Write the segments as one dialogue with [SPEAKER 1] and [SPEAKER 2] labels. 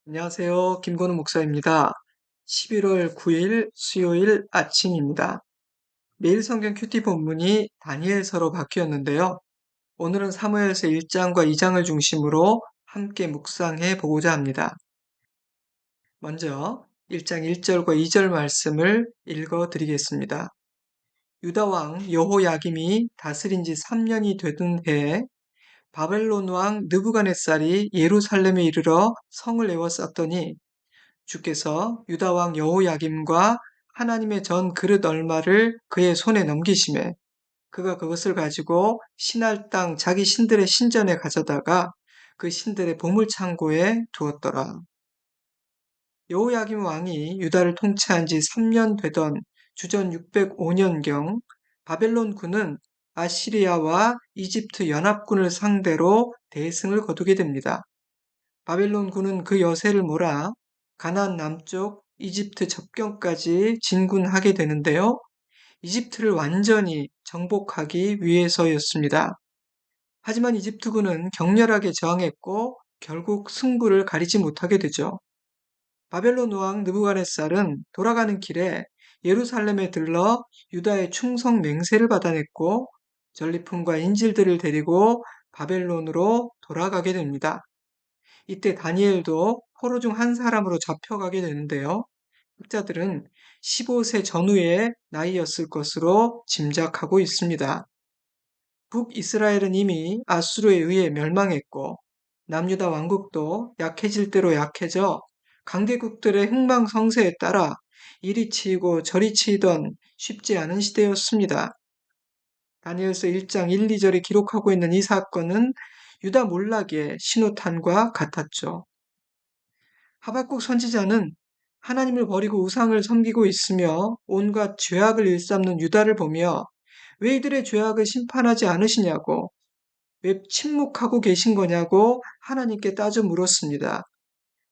[SPEAKER 1] 안녕하세요. 김건우 목사입니다. 11월 9일 수요일 아침입니다. 매일 성경 큐티 본문이 다니엘서로 바뀌었는데요. 오늘은 사무엘서 1장과 2장을 중심으로 함께 묵상해 보고자 합니다. 먼저 1장 1절과 2절 말씀을 읽어 드리겠습니다. 유다 왕 여호야김이 다스린 지 3년이 되던 해에 바벨론 왕 느부갓네살이 예루살렘에 이르러 성을 에워쌌더니 주께서 유다 왕 여호야김과 하나님의 전 그릇 얼마를 그의 손에 넘기심에 그가 그것을 가지고 신할 땅 자기 신들의 신전에 가져다가 그 신들의 보물 창고에 두었더라. 여호야김 왕이 유다를 통치한 지 3년 되던 주전 605년경 바벨론 군은 아시리아와 이집트 연합군을 상대로 대승을 거두게 됩니다. 바벨론 군은 그 여세를 몰아 가나안 남쪽 이집트 접경까지 진군하게 되는데요. 이집트를 완전히 정복하기 위해서였습니다. 하지만 이집트군은 격렬하게 저항했고 결국 승부를 가리지 못하게 되죠. 바벨론 왕 느부갓네살은 돌아가는 길에 예루살렘에 들러 유다의 충성 맹세를 받아냈고 전리품과 인질들을 데리고 바벨론으로 돌아가게 됩니다. 이때 다니엘도 포로 중 한 사람으로 잡혀가게 되는데요. 학자들은 15세 전후의 나이였을 것으로 짐작하고 있습니다. 북이스라엘은 이미 아수르에 의해 멸망했고 남유다 왕국도 약해질 대로 약해져 강대국들의 흥망성쇠에 따라 이리 치이고 저리 치이던 쉽지 않은 시대였습니다. 다니엘서 1장 1, 2절에 기록하고 있는 이 사건은 유다 몰락의 신호탄과 같았죠. 하박국 선지자는 하나님을 버리고 우상을 섬기고 있으며 온갖 죄악을 일삼는 유다를 보며 왜 이들의 죄악을 심판하지 않으시냐고, 왜 침묵하고 계신 거냐고 하나님께 따져 물었습니다.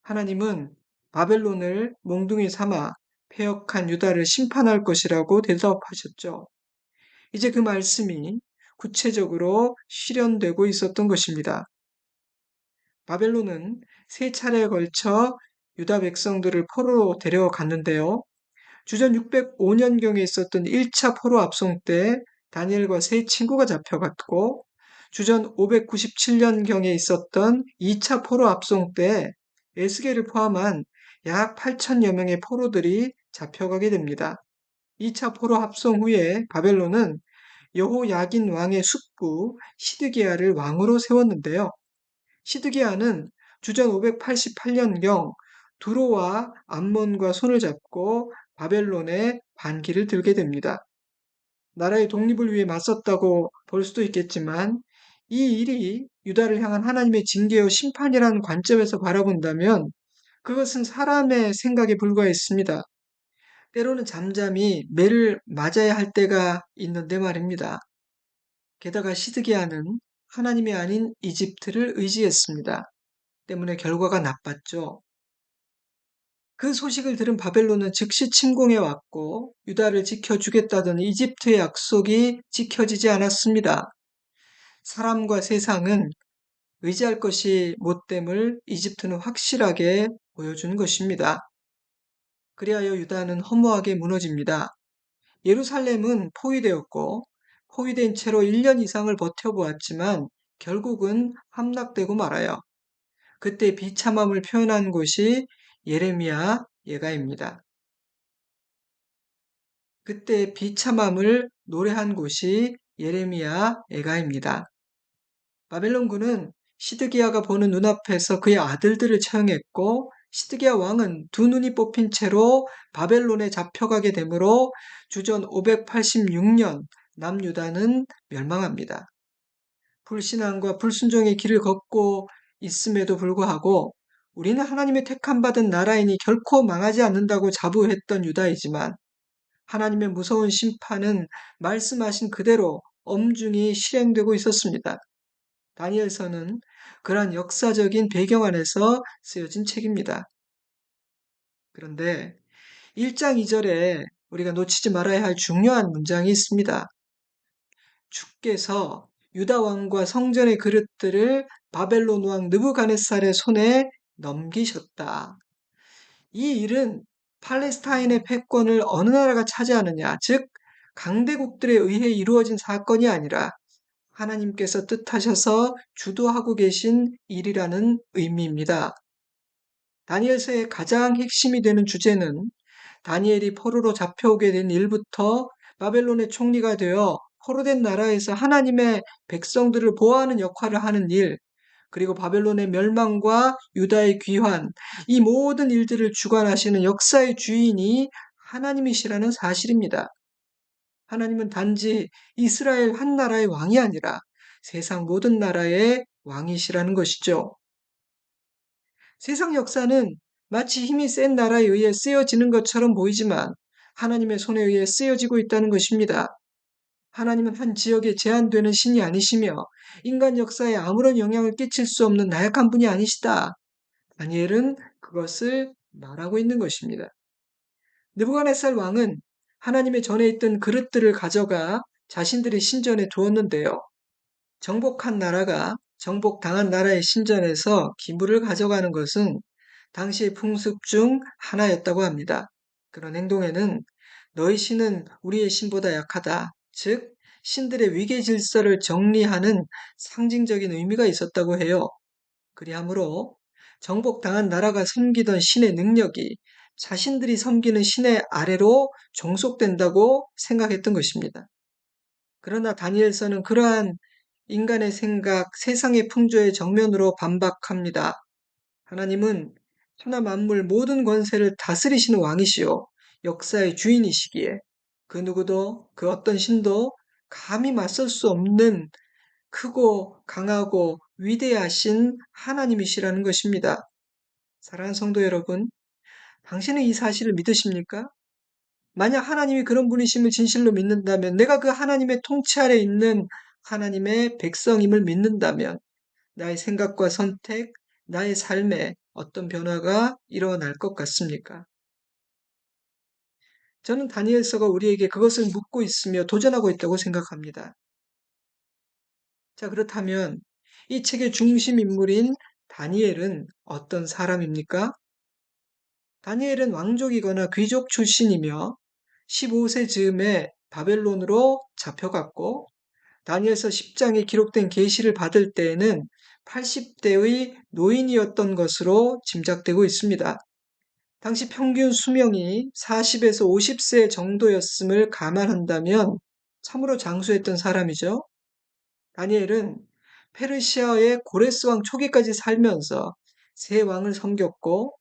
[SPEAKER 1] 하나님은 바벨론을 몽둥이 삼아 패역한 유다를 심판할 것이라고 대답하셨죠. 이제 그 말씀이 구체적으로 실현되고 있었던 것입니다. 바벨론은 세 차례에 걸쳐 유다 백성들을 포로로 데려갔는데요. 주전 605년경에 있었던 1차 포로 압송 때 다니엘과 세 친구가 잡혀갔고 주전 597년경에 있었던 2차 포로 압송 때 에스겔을 포함한 약 8천여 명의 포로들이 잡혀가게 됩니다. 2차 포로 합송 후에 바벨론은 여호야긴 왕의 숙부 시드기야를 왕으로 세웠는데요. 시드기야는 주전 588년경 두로와 암몬과 손을 잡고 바벨론의 반기를 들게 됩니다. 나라의 독립을 위해 맞섰다고 볼 수도 있겠지만 이 일이 유다를 향한 하나님의 징계요 심판이라는 관점에서 바라본다면 그것은 사람의 생각에 불과했습니다. 때로는 잠잠히 매를 맞아야 할 때가 있는데 말입니다. 게다가 시드기야는 하나님이 아닌 이집트를 의지했습니다. 때문에 결과가 나빴죠. 그 소식을 들은 바벨론은 즉시 침공해 왔고 유다를 지켜주겠다던 이집트의 약속이 지켜지지 않았습니다. 사람과 세상은 의지할 것이 못됨을 이집트는 확실하게 보여준 것입니다. 그리하여 유다는 허무하게 무너집니다. 예루살렘은 포위되었고 포위된 채로 1년 이상을 버텨보았지만 결국은 함락되고 말아요. 그때 비참함을 표현한 곳이 예레미야 예가입니다. 그때 비참함을 노래한 곳이 예레미야 예가입니다. 바벨론군은 시드기야가 보는 눈앞에서 그의 아들들을 처형했고 시드기야 왕은 두 눈이 뽑힌 채로 바벨론에 잡혀가게 되므로 주전 586년 남유다는 멸망합니다. 불신앙과 불순종의 길을 걷고 있음에도 불구하고 우리는 하나님의 택함받은 나라이니 결코 망하지 않는다고 자부했던 유다이지만 하나님의 무서운 심판은 말씀하신 그대로 엄중히 실행되고 있었습니다. 다니엘서는 그러한 역사적인 배경 안에서 쓰여진 책입니다. 그런데 1장 2절에 우리가 놓치지 말아야 할 중요한 문장이 있습니다. 주께서 유다 왕과 성전의 그릇들을 바벨론 왕 느부갓네살의 손에 넘기셨다. 이 일은 팔레스타인의 패권을 어느 나라가 차지하느냐, 즉 강대국들에 의해 이루어진 사건이 아니라 하나님께서 뜻하셔서 주도하고 계신 일이라는 의미입니다. 다니엘서의 가장 핵심이 되는 주제는 다니엘이 포로로 잡혀오게 된 일부터 바벨론의 총리가 되어 포로된 나라에서 하나님의 백성들을 보호하는 역할을 하는 일, 그리고 바벨론의 멸망과 유다의 귀환, 이 모든 일들을 주관하시는 역사의 주인이 하나님이시라는 사실입니다. 하나님은 단지 이스라엘 한 나라의 왕이 아니라 세상 모든 나라의 왕이시라는 것이죠. 세상 역사는 마치 힘이 센 나라에 의해 쓰여지는 것처럼 보이지만 하나님의 손에 의해 쓰여지고 있다는 것입니다. 하나님은 한 지역에 제한되는 신이 아니시며 인간 역사에 아무런 영향을 끼칠 수 없는 나약한 분이 아니시다. 다니엘은 그것을 말하고 있는 것입니다. 느부갓네살 왕은 하나님의 전에 있던 그릇들을 가져가 자신들의 신전에 두었는데요. 정복한 나라가 정복당한 나라의 신전에서 기물을 가져가는 것은 당시의 풍습 중 하나였다고 합니다. 그런 행동에는 너희 신은 우리의 신보다 약하다. 즉, 신들의 위계 질서를 정리하는 상징적인 의미가 있었다고 해요. 그리하므로 정복당한 나라가 섬기던 신의 능력이 자신들이 섬기는 신의 아래로 종속된다고 생각했던 것입니다. 그러나 다니엘서는 그러한 인간의 생각, 세상의 풍조의 정면으로 반박합니다. 하나님은 천하 만물 모든 권세를 다스리시는 왕이시요 역사의 주인이시기에 그 누구도 그 어떤 신도 감히 맞설 수 없는 크고 강하고 위대하신 하나님이시라는 것입니다. 사랑하는 성도 여러분, 당신은 이 사실을 믿으십니까? 만약 하나님이 그런 분이심을 진실로 믿는다면, 내가 그 하나님의 통치 아래 있는 하나님의 백성임을 믿는다면, 나의 생각과 선택, 나의 삶에 어떤 변화가 일어날 것 같습니까? 저는 다니엘서가 우리에게 그것을 묻고 있으며 도전하고 있다고 생각합니다. 자, 그렇다면 이 책의 중심 인물인 다니엘은 어떤 사람입니까? 다니엘은 왕족이거나 귀족 출신이며 15세 즈음에 바벨론으로 잡혀갔고 다니엘서 10장에 기록된 계시를 받을 때에는 80대의 노인이었던 것으로 짐작되고 있습니다. 당시 평균 수명이 40에서 50세 정도였음을 감안한다면 참으로 장수했던 사람이죠. 다니엘은 페르시아의 고레스 왕 초기까지 살면서 세 왕을 섬겼고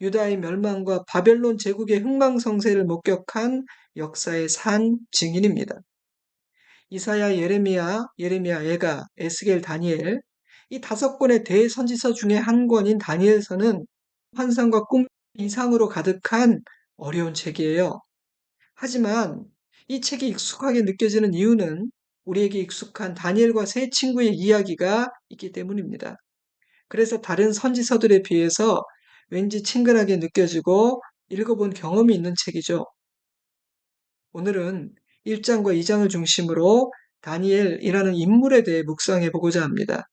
[SPEAKER 1] 유다의 멸망과 바벨론 제국의 흥망성쇠를 목격한 역사의 산 증인입니다. 이사야, 예레미야, 에가, 에스겔, 다니엘 이 5권의 대선지서 중에 한 권인 다니엘서는 환상과 꿈 이상으로 가득한 어려운 책이에요. 하지만 이 책이 익숙하게 느껴지는 이유는 우리에게 익숙한 다니엘과 세 친구의 이야기가 있기 때문입니다. 그래서 다른 선지서들에 비해서 왠지 친근하게 느껴지고 읽어본 경험이 있는 책이죠. 오늘은 1장과 2장을 중심으로 다니엘이라는 인물에 대해 묵상해 보고자 합니다.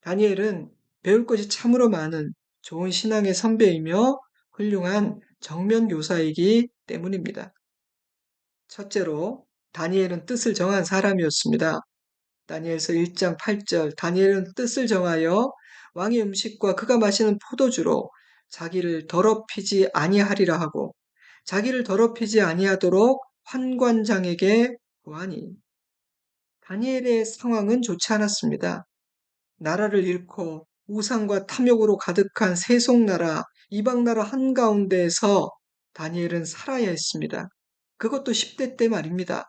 [SPEAKER 1] 다니엘은 배울 것이 참으로 많은 좋은 신앙의 선배이며 훌륭한 정면 교사이기 때문입니다. 첫째로 다니엘은 뜻을 정한 사람이었습니다. 다니엘서 1장 8절 다니엘은 뜻을 정하여 왕의 음식과 그가 마시는 포도주로 자기를 더럽히지 아니하리라 하고 자기를 더럽히지 아니하도록 환관장에게 구하니 다니엘의 상황은 좋지 않았습니다. 나라를 잃고 우상과 탐욕으로 가득한 세속나라, 이방나라 한가운데에서 다니엘은 살아야 했습니다. 그것도 10대 때 말입니다.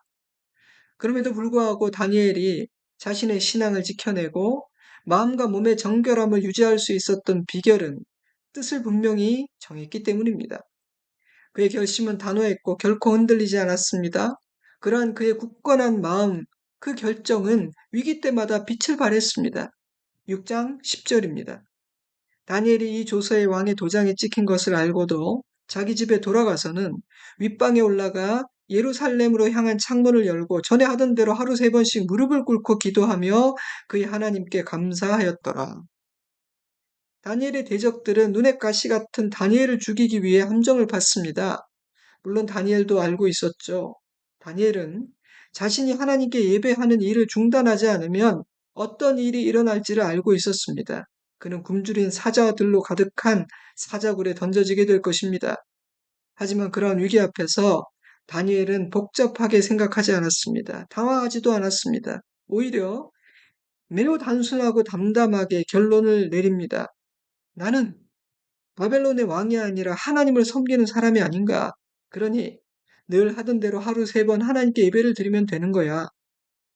[SPEAKER 1] 그럼에도 불구하고 다니엘이 자신의 신앙을 지켜내고 마음과 몸의 정결함을 유지할 수 있었던 비결은 뜻을 분명히 정했기 때문입니다. 그의 결심은 단호했고 결코 흔들리지 않았습니다. 그러한 그의 굳건한 마음, 그 결정은 위기 때마다 빛을 발했습니다. 6장 10절입니다. 다니엘이 이 조서의 왕의 도장이 찍힌 것을 알고도 자기 집에 돌아가서는 윗방에 올라가 예루살렘으로 향한 창문을 열고 전에 하던 대로 하루 3번씩 무릎을 꿇고 기도하며 그의 하나님께 감사하였더라. 다니엘의 대적들은 눈의 가시 같은 다니엘을 죽이기 위해 함정을 팠습니다. 물론 다니엘도 알고 있었죠. 다니엘은 자신이 하나님께 예배하는 일을 중단하지 않으면 어떤 일이 일어날지를 알고 있었습니다. 그는 굶주린 사자들로 가득한 사자굴에 던져지게 될 것입니다. 하지만 그러한 위기 앞에서 다니엘은 복잡하게 생각하지 않았습니다. 당황하지도 않았습니다. 오히려 매우 단순하고 담담하게 결론을 내립니다. 나는 바벨론의 왕이 아니라 하나님을 섬기는 사람이 아닌가. 그러니 늘 하던 대로 하루 3번 하나님께 예배를 드리면 되는 거야.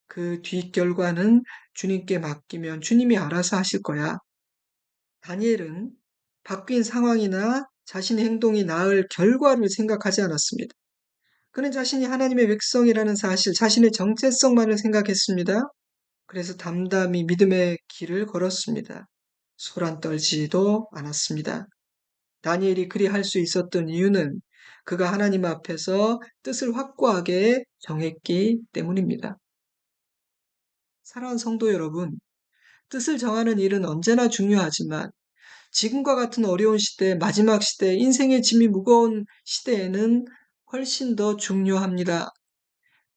[SPEAKER 1] 그 뒷결과는 주님께 맡기면 주님이 알아서 하실 거야. 다니엘은 바뀐 상황이나 자신의 행동이 낳을 결과를 생각하지 않았습니다. 그는 자신이 하나님의 백성이라는 사실, 자신의 정체성만을 생각했습니다. 그래서 담담히 믿음의 길을 걸었습니다. 소란 떨지도 않았습니다. 다니엘이 그리할 수 있었던 이유는 그가 하나님 앞에서 뜻을 확고하게 정했기 때문입니다. 사랑하는 성도 여러분, 뜻을 정하는 일은 언제나 중요하지만 지금과 같은 어려운 시대, 마지막 시대, 인생의 짐이 무거운 시대에는 훨씬 더 중요합니다.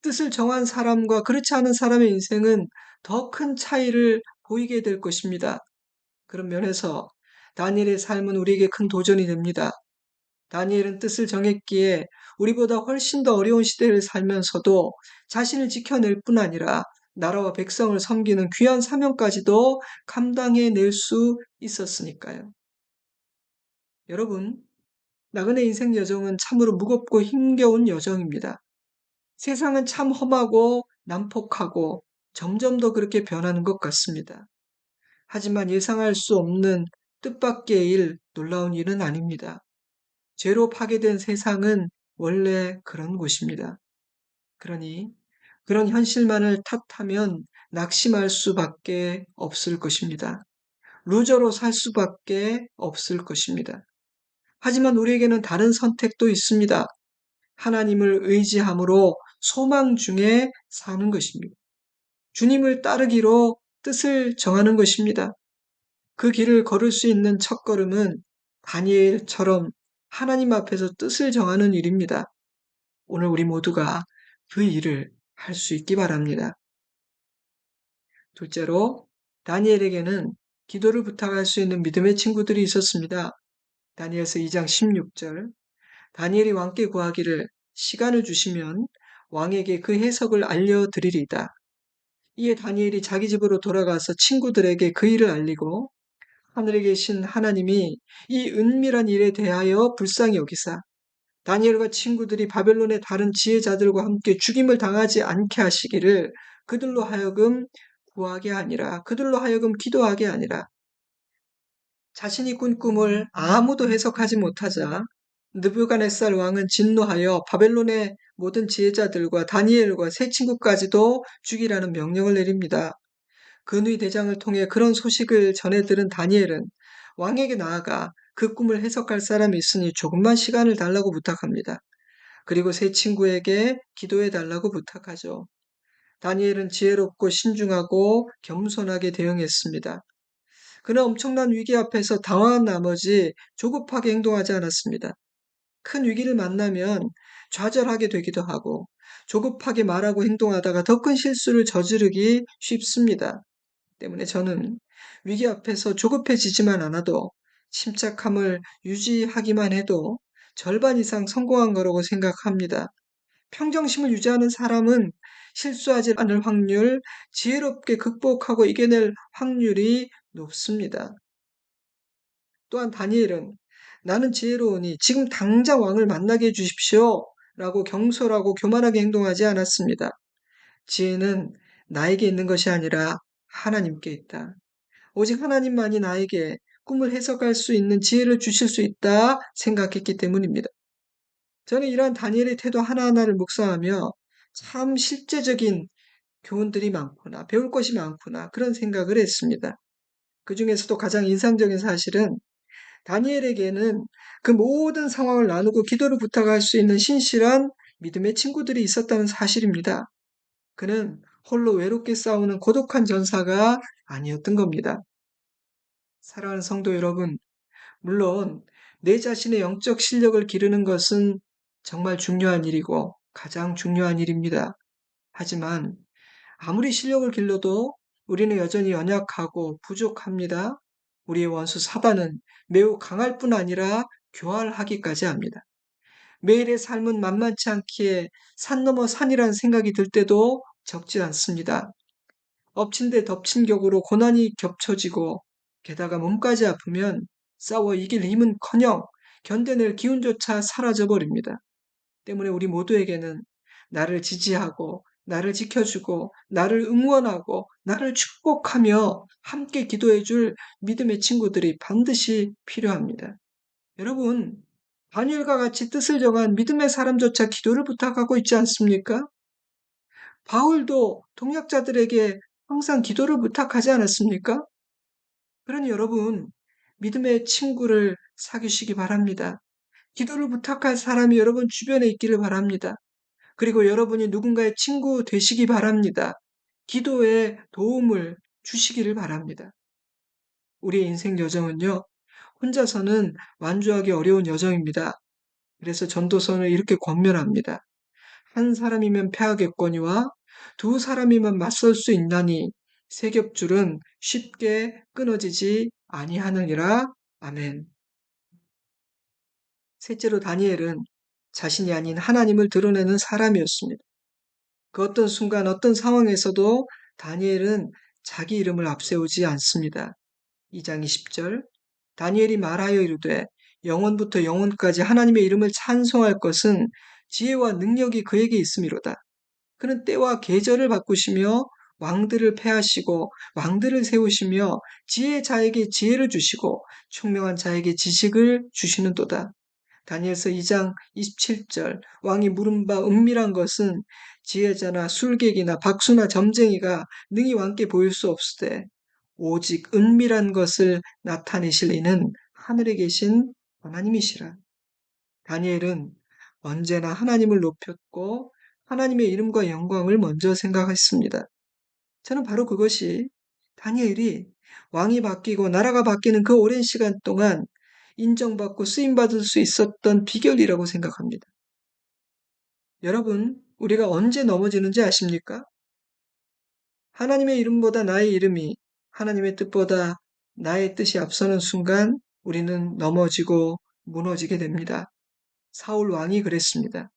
[SPEAKER 1] 뜻을 정한 사람과 그렇지 않은 사람의 인생은 더 큰 차이를 보이게 될 것입니다. 그런 면에서 다니엘의 삶은 우리에게 큰 도전이 됩니다. 다니엘은 뜻을 정했기에 우리보다 훨씬 더 어려운 시대를 살면서도 자신을 지켜낼 뿐 아니라 나라와 백성을 섬기는 귀한 사명까지도 감당해낼 수 있었으니까요. 여러분, 나그네 인생 여정은 참으로 무겁고 힘겨운 여정입니다. 세상은 참 험하고 난폭하고 점점 더 그렇게 변하는 것 같습니다. 하지만 예상할 수 없는 뜻밖의 일, 놀라운 일은 아닙니다. 죄로 파괴된 세상은 원래 그런 곳입니다. 그러니 그런 현실만을 탓하면 낙심할 수밖에 없을 것입니다. 루저로 살 수밖에 없을 것입니다. 하지만 우리에게는 다른 선택도 있습니다. 하나님을 의지함으로 소망 중에 사는 것입니다. 주님을 따르기로 뜻을 정하는 것입니다. 그 길을 걸을 수 있는 첫걸음은 다니엘처럼 하나님 앞에서 뜻을 정하는 일입니다. 오늘 우리 모두가 그 일을 할 수 있기 바랍니다. 둘째로, 다니엘에게는 기도를 부탁할 수 있는 믿음의 친구들이 있었습니다. 다니엘서 2장 16절. 다니엘이 왕께 구하기를 시간을 주시면 왕에게 그 해석을 알려드리리다. 이에 다니엘이 자기 집으로 돌아가서 친구들에게 그 일을 알리고 하늘에 계신 하나님이 이 은밀한 일에 대하여 불쌍히 여기사 다니엘과 친구들이 바벨론의 다른 지혜자들과 함께 죽임을 당하지 않게 하시기를 그들로 하여금 구하게 아니라 그들로 하여금 기도하게 아니라 자신이 꾼 꿈을 아무도 해석하지 못하자 느부갓네살 왕은 진노하여 바벨론의 모든 지혜자들과 다니엘과 세 친구까지도 죽이라는 명령을 내립니다. 근위 대장을 통해 그런 소식을 전해 들은 다니엘은 왕에게 나아가 그 꿈을 해석할 사람이 있으니 조금만 시간을 달라고 부탁합니다. 그리고 세 친구에게 기도해 달라고 부탁하죠. 다니엘은 지혜롭고 신중하고 겸손하게 대응했습니다. 그는 엄청난 위기 앞에서 당황한 나머지 조급하게 행동하지 않았습니다. 큰 위기를 만나면 좌절하게 되기도 하고 조급하게 말하고 행동하다가 더 큰 실수를 저지르기 쉽습니다. 때문에 저는 위기 앞에서 조급해지지만 않아도 침착함을 유지하기만 해도 절반 이상 성공한 거라고 생각합니다. 평정심을 유지하는 사람은 실수하지 않을 확률, 지혜롭게 극복하고 이겨낼 확률이 높습니다. 또한 다니엘은 나는 지혜로우니 지금 당장 왕을 만나게 해주십시오 라고 경솔하고 교만하게 행동하지 않았습니다. 지혜는 나에게 있는 것이 아니라 하나님께 있다. 오직 하나님만이 나에게 꿈을 해석할 수 있는 지혜를 주실 수 있다 생각했기 때문입니다. 저는 이러한 다니엘의 태도 하나하나를 묵상하며 참 실제적인 교훈들이 많구나, 배울 것이 많구나 그런 생각을 했습니다. 그 중에서도 가장 인상적인 사실은 다니엘에게는 그 모든 상황을 나누고 기도를 부탁할 수 있는 신실한 믿음의 친구들이 있었다는 사실입니다. 그는 홀로 외롭게 싸우는 고독한 전사가 아니었던 겁니다. 사랑하는 성도 여러분, 물론 내 자신의 영적 실력을 기르는 것은 정말 중요한 일이고 가장 중요한 일입니다. 하지만 아무리 실력을 길러도 우리는 여전히 연약하고 부족합니다. 우리의 원수 사단은 매우 강할 뿐 아니라 교활하기까지 합니다. 매일의 삶은 만만치 않기에 산 넘어 산이란 생각이 들 때도 적지 않습니다. 엎친 데 덮친 격으로 고난이 겹쳐지고 게다가 몸까지 아프면 싸워 이길 힘은커녕 견뎌낼 기운조차 사라져 버립니다. 때문에 우리 모두에게는 나를 지지하고 나를 지켜주고 나를 응원하고 나를 축복하며 함께 기도해 줄 믿음의 친구들이 반드시 필요합니다. 여러분, 다니엘과 같이 뜻을 정한 믿음의 사람조차 기도를 부탁하고 있지 않습니까? 바울도 동역자들에게 항상 기도를 부탁하지 않았습니까? 그러니 여러분, 믿음의 친구를 사귀시기 바랍니다. 기도를 부탁할 사람이 여러분 주변에 있기를 바랍니다. 그리고 여러분이 누군가의 친구 되시기 바랍니다. 기도에 도움을 주시기를 바랍니다. 우리의 인생 여정은요, 혼자서는 완주하기 어려운 여정입니다. 그래서 전도서는 이렇게 권면합니다. 한 사람이면 패하겠거니와 두 사람이면 맞설 수 있나니 세 겹줄은 쉽게 끊어지지 아니하느니라. 아멘. 셋째로 다니엘은 자신이 아닌 하나님을 드러내는 사람이었습니다. 그 어떤 순간 어떤 상황에서도 다니엘은 자기 이름을 앞세우지 않습니다. 2장 20절 다니엘이 말하여 이르되 영원부터 영원까지 하나님의 이름을 찬송할 것은 지혜와 능력이 그에게 있음이로다. 그는 때와 계절을 바꾸시며 왕들을 패하시고 왕들을 세우시며 지혜자에게 지혜를 주시고 총명한 자에게 지식을 주시는도다. 다니엘서 2장 27절 왕이 물은 바 은밀한 것은 지혜자나 술객이나 박수나 점쟁이가 능히 왕께 보일 수 없으되 오직 은밀한 것을 나타내실 이는 하늘에 계신 하나님이시라. 다니엘은 언제나 하나님을 높였고 하나님의 이름과 영광을 먼저 생각했습니다. 저는 바로 그것이 다니엘이 왕이 바뀌고 나라가 바뀌는 그 오랜 시간 동안 인정받고 쓰임받을 수 있었던 비결이라고 생각합니다. 여러분, 우리가 언제 넘어지는지 아십니까? 하나님의 이름보다 나의 이름이 하나님의 뜻보다 나의 뜻이 앞서는 순간 우리는 넘어지고 무너지게 됩니다. 사울 왕이 그랬습니다.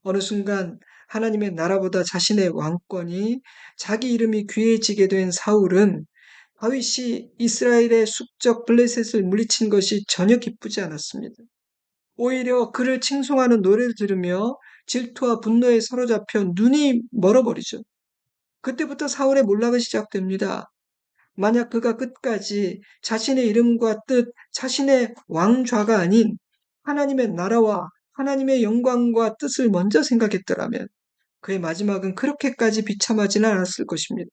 [SPEAKER 1] 어느 순간 하나님의 나라보다 자신의 왕권이 자기 이름이 귀해지게 된 사울은 다윗이 이스라엘의 숙적 블레셋을 물리친 것이 전혀 기쁘지 않았습니다. 오히려 그를 칭송하는 노래를 들으며 질투와 분노에 사로잡혀 눈이 멀어버리죠. 그때부터 사울의 몰락은 시작됩니다. 만약 그가 끝까지 자신의 이름과 뜻, 자신의 왕좌가 아닌 하나님의 나라와 하나님의 영광과 뜻을 먼저 생각했더라면 그의 마지막은 그렇게까지 비참하지는 않았을 것입니다.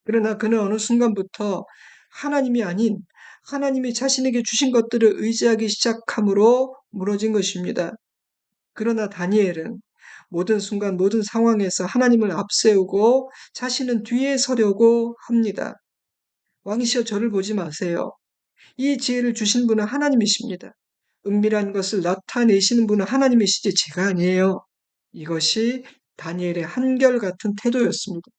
[SPEAKER 1] 그러나 그는 어느 순간부터 하나님이 아닌 하나님이 자신에게 주신 것들을 의지하기 시작함으로 무너진 것입니다. 그러나 다니엘은 모든 순간 모든 상황에서 하나님을 앞세우고 자신은 뒤에 서려고 합니다. 왕이시여 저를 보지 마세요. 이 지혜를 주신 분은 하나님이십니다. 은밀한 것을 나타내시는 분은 하나님이시지 제가 아니에요. 이것이 다니엘의 한결같은 태도였습니다.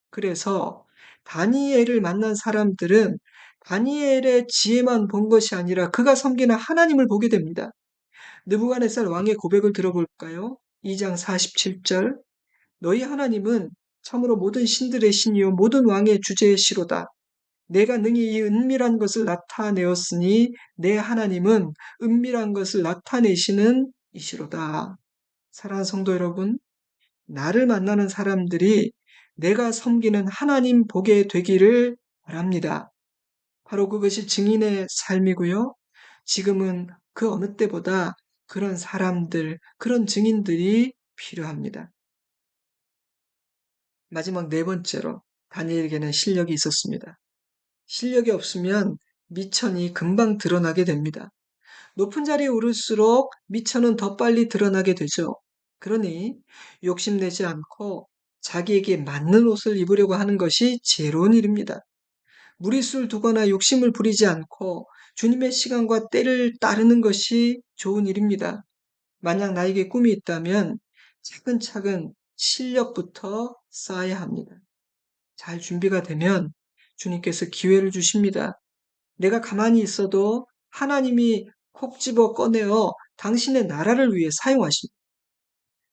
[SPEAKER 1] 그래서 다니엘을 만난 사람들은 다니엘의 지혜만 본 것이 아니라 그가 섬기는 하나님을 보게 됩니다. 느부갓네살 왕의 고백을 들어볼까요? 2장 47절 너희 하나님은 참으로 모든 신들의 신이요 모든 왕의 주제시로다. 내가 능히 이 은밀한 것을 나타내었으니 내 하나님은 은밀한 것을 나타내시는 이시로다. 사랑하는 성도 여러분, 나를 만나는 사람들이 내가 섬기는 하나님 보게 되기를 바랍니다. 바로 그것이 증인의 삶이고요. 지금은 그 어느 때보다 그런 사람들, 그런 증인들이 필요합니다. 마지막 네 번째로 다니엘에게는 실력이 있었습니다. 실력이 없으면 미천이 금방 드러나게 됩니다. 높은 자리에 오를수록 미천은 더 빨리 드러나게 되죠. 그러니 욕심내지 않고 자기에게 맞는 옷을 입으려고 하는 것이 지혜로운 일입니다. 무리수를 두거나 욕심을 부리지 않고 주님의 시간과 때를 따르는 것이 좋은 일입니다. 만약 나에게 꿈이 있다면 차근차근 실력부터 쌓아야 합니다. 잘 준비가 되면 주님께서 기회를 주십니다. 내가 가만히 있어도 하나님이 콕 집어 꺼내어 당신의 나라를 위해 사용하십니다.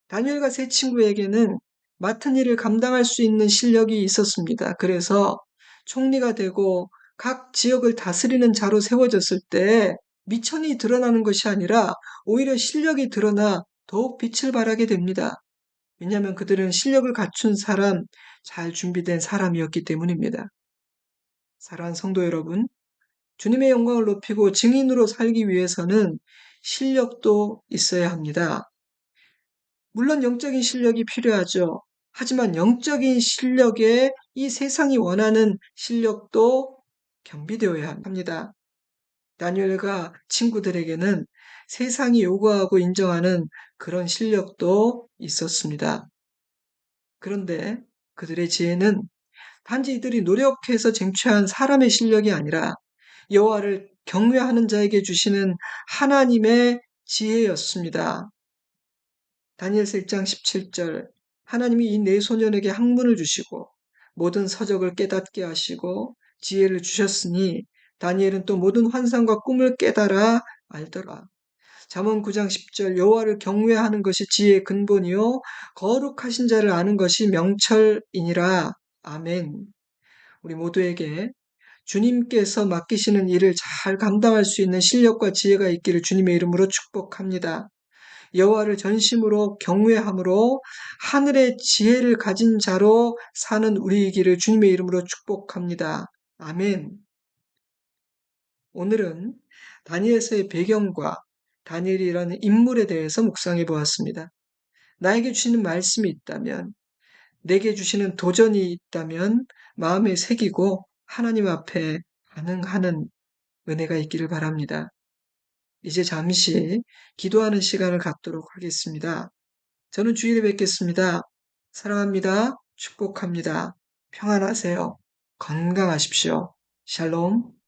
[SPEAKER 1] 다니엘과 세 친구에게는 맡은 일을 감당할 수 있는 실력이 있었습니다. 그래서 총리가 되고 각 지역을 다스리는 자로 세워졌을 때 미천이 드러나는 것이 아니라 오히려 실력이 드러나 더욱 빛을 발하게 됩니다. 왜냐하면 그들은 실력을 갖춘 사람, 잘 준비된 사람이었기 때문입니다. 사랑하는 성도 여러분, 주님의 영광을 높이고 증인으로 살기 위해서는 실력도 있어야 합니다. 물론 영적인 실력이 필요하죠. 하지만 영적인 실력에 이 세상이 원하는 실력도 겸비되어야 합니다. 다니엘과 친구들에게는 세상이 요구하고 인정하는 그런 실력도 있었습니다. 그런데 그들의 지혜는 단지 이들이 노력해서 쟁취한 사람의 실력이 아니라 여호와를 경외하는 자에게 주시는 하나님의 지혜였습니다. 다니엘서 1장 17절 하나님이 이 네 소년에게 학문을 주시고 모든 서적을 깨닫게 하시고 지혜를 주셨으니 다니엘은 또 모든 환상과 꿈을 깨달아 알더라. 잠언 9장 10절 여호와를 경외하는 것이 지혜의 근본이요 거룩하신 자를 아는 것이 명철이니라. 아멘. 우리 모두에게 주님께서 맡기시는 일을 잘 감당할 수 있는 실력과 지혜가 있기를 주님의 이름으로 축복합니다. 여호와를 전심으로 경외함으로 하늘의 지혜를 가진 자로 사는 우리이기를 주님의 이름으로 축복합니다. 아멘. 오늘은 다니엘서의 배경과 다니엘이라는 인물에 대해서 묵상해 보았습니다. 나에게 주시는 말씀이 있다면, 내게 주시는 도전이 있다면 마음에 새기고 하나님 앞에 반응하는 은혜가 있기를 바랍니다. 이제 잠시 기도하는 시간을 갖도록 하겠습니다. 저는 주일에 뵙겠습니다. 사랑합니다. 축복합니다. 평안하세요. 건강하십시오. 샬롬.